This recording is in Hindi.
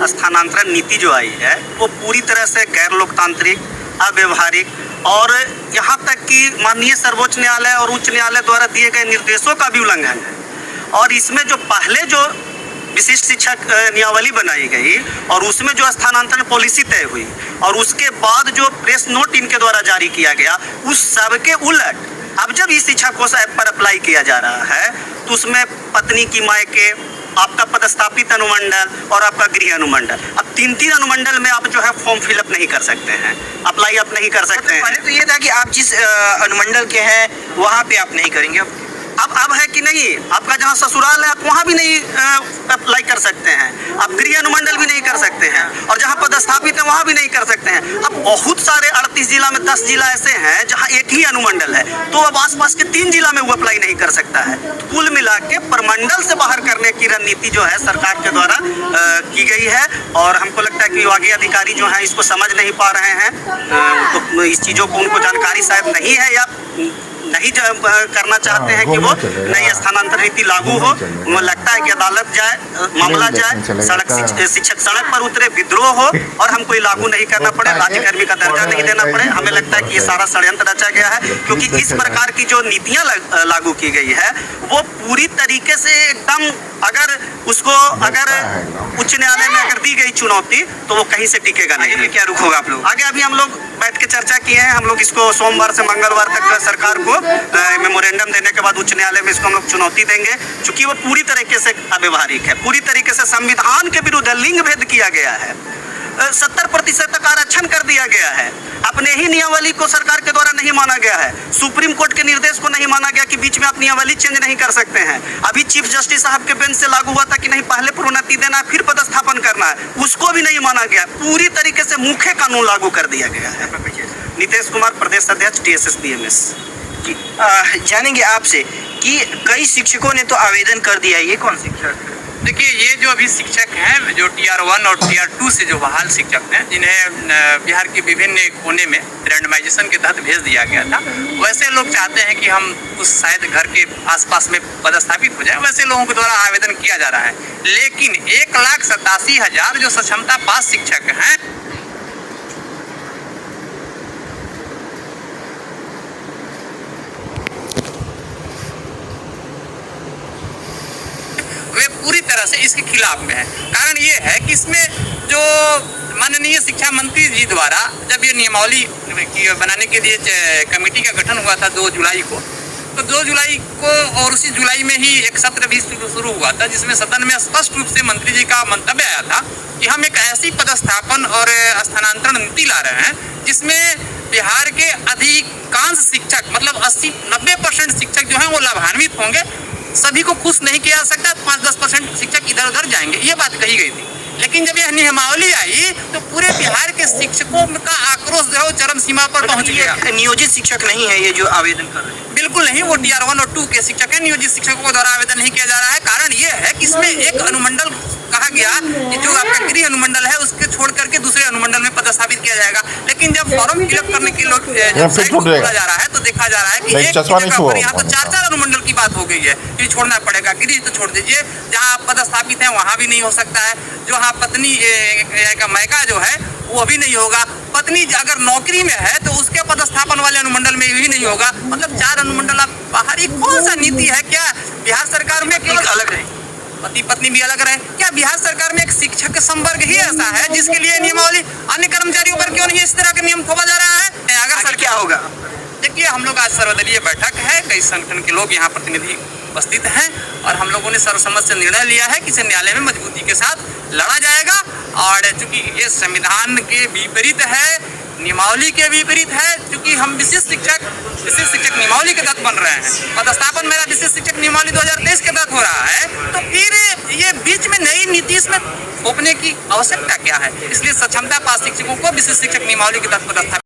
स्थानांतरण नीति जो आई है वो पूरी तरह से गैर लोकतांत्रिक, अव्यवहारिक और यहाँ तक कि माननीय सर्वोच्च न्यायालय और उच्च न्यायालय द्वारा दिए गए निर्देशों का भी उल्लंघन है। और इसमें जो पहले जो विशिष्ट शिक्षक नियमावली बनाई गई और उसमें जो स्थानांतरण पॉलिसी तय हुई और उसके बाद जो प्रेस नोट इनके द्वारा जारी किया गया, उस सब के उलट अब जब इस शिक्षा कोष ऐप पर अप्लाई किया जा रहा है तो उसमें पत्नी की मायके, आपका पदस्थापित अनुमंडल और आपका गृह अनुमंडल, अब तीन अनुमंडल में आप जो है फॉर्म फिलअप नहीं कर सकते हैं, अप्लाई आप नहीं कर सकते हैं। पहले तो ये था कि आप जिस अनुमंडल के हैं वहाँ पे आप नहीं करेंगे, अब है कि नहीं, आपका जहाँ ससुराल है आप वहाँ भी नहीं अप्लाई कर सकते हैं, आप गृह अनुमंडल भी नहीं कर सकते हैं और जहाँ पदस्थापित है वहाँ भी नहीं कर सकते हैं। अब बहुत सारे 38 जिला में 10 जिला ऐसे हैं जहाँ एक ही अनुमंडल है, तो अब आसपास के 3 जिला में वो अप्लाई नहीं कर सकता है। तो कुल मिला के प्रमंडल से बाहर करने की रणनीति जो है सरकार के द्वारा की गई है और हमको लगता है कि विभागीय अधिकारी जो हैं इसको समझ नहीं पा रहे हैं, तो इस चीज़ों को उनको जानकारी शायद नहीं है या नहीं करना चाहते हैं कि वो नई स्थानांतरण नीति लागू हो। उनको लगता है कि अदालत जाए, मामला जाए, शिक्षक सड़क पर उतरे, विद्रोह हो और हमको ये लागू नहीं करना पड़े, राज्यकर्मी का दर्जा नहीं देना पड़े। हमें लगता है कि ये सारा षड्यंत्र रचा गया है, क्योंकि इस प्रकार की जो नीतियाँ लागू की गई है वो पूरी तरीके से एकदम, अगर उसको उच्च न्यायालय में अगर दी गई चुनौती तो वो कहीं से टिकेगा नहीं। क्या रुख होगा आप लोग आगे? अभी हम लोग बैठ के चर्चा किए हैं, हम लोग इसको सोमवार से मंगलवार तक सरकार को मेमोरेंडम देने के बाद उच्च न्यायालय में इसको हम लोग चुनौती देंगे, क्योंकि वो पूरी तरीके से अव्यवहारिक है, पूरी तरीके से संविधान के विरुद्ध लिंग भेद किया गया है, 70% तक आरक्षण कर दिया गया है, अपने ही नियमावली को सरकार के द्वारा नहीं माना गया है, सुप्रीम कोर्ट के निर्देश को नहीं माना गया कि बीच में आप नियमावली चेंज नहीं कर सकते हैं। अभी चीफ जस्टिस साहब के बेंच से लागू हुआ था कि नहीं, पहले प्रोन्नति देना है फिर पदस्थापन करना है, उसको भी नहीं माना गया। पूरी तरीके से मुख्य कानून लागू कर दिया गया है। नीतीश कुमार, प्रदेश अध्यक्ष TSS-BMS। जानेंगे आपसे कि कई शिक्षकों ने तो आवेदन कर दिया, ये कौन शिक्षक? देखिए, ये जो अभी शिक्षक हैं जो Tier 1 और Tier 2 से जो बहाल शिक्षक हैं, जिन्हें बिहार के विभिन्न कोने में रैंडमाइजेशन के तहत भेज दिया गया था, वैसे लोग चाहते हैं कि हम उस शायद घर के आसपास में पदस्थापित हो जाए, वैसे लोगों के द्वारा आवेदन किया जा रहा है। लेकिन 1,87,000 जो सक्षमता पास शिक्षक हैं, वे पूरी तरह से इसके खिलाफ में है। कारण ये है कि इसमें जो माननीय शिक्षा मंत्री जी द्वारा जब ये नियमावली बनाने के लिए कमेटी का गठन हुआ था 2 जुलाई को, तो 2 जुलाई को और उसी जुलाई में ही एक सत्र भी शुरू हुआ था, जिसमें सदन में स्पष्ट रूप से मंत्री जी का मंतव्य आया था कि हम एक ऐसी पदस्थापन और स्थानांतरण नीति ला रहे हैं जिसमें बिहार के अधिकांश शिक्षक, मतलब 80-90% शिक्षक जो हैं वो लाभान्वित होंगे। सभी को खुश नहीं किया जा सकता, 5-10% शिक्षक इधर उधर जाएंगे, ये बात कही गई थी। लेकिन जब यह नियमावली आई तो पूरे बिहार के शिक्षकों का आक्रोश जो है चरम सीमा पर पहुंच गया। नियोजित शिक्षक नहीं है ये जो आवेदन कर रहे हैं? बिल्कुल नहीं, वो Tier 1 और 2 के शिक्षक हैं, नियोजित शिक्षकों द्वारा आवेदन नहीं किया जा रहा है। कारण ये है कि इसमें एक अनुमंडल कहा गया कि जो आपका गृह अनुमंडल है उसके छोड़ करके दूसरे अनुमंडल में पदस्थापित किया जाएगा। लेकिन जब फॉर्म फिलअप करने के लोग खोला जा रहा है तो देखा जा रहा है कि एक जगह पर यहाँ तो 4 अनुमंडल की बात हो गई है कि छोड़ना पड़ेगा। गृह तो छोड़ दीजिए, जहाँ आप पदस्थापित हैं वहाँ भी नहीं हो सकता है, जो हाँ पत्नी का मायका जो है वो भी नहीं होगा, पत्नी अगर नौकरी में है तो उसके पदस्थापन वाले अनुमंडल में भी नहीं होगा। मतलब 4 अनुमंडल आप बाहरी कौन सा नीति है? क्या बिहार सरकार में केवल अलग रहे, पति पत्नी भी अलग रहे? क्या बिहार सरकार में एक शिक्षक संवर्ग ही ऐसा है जिसके लिए नियमावली अन्य कर्मचारियों पर क्यों नहीं इस तरह का नियम थोपा जा रहा है? अगर सर क्या होगा? देखिए, हम लोग आज सर्वदलीय बैठक है, कई संगठन के लोग यहाँ प्रतिनिधि उपस्थित हैं और हम लोगों ने सर्वसम्मत से निर्णय लिया है कि इसे न्यायालय में मजबूती के साथ लड़ा जाएगा। और चूंकि ये संविधान के विपरीत है, नियमावली के विपरीत है, क्योंकि हम विशिष्ट शिक्षक नियमावली के तहत बन रहे हैं, पदस्थापन मेरा विशिष्ट शिक्षक नियमावली 2023 के तहत हो रहा है, तो फिर ये बीच में नई नीति इसमें थोपने की आवश्यकता क्या है? इसलिए सक्षमता पास शिक्षकों को विशिष्ट शिक्षक नियमावली के तहत पदस्थापित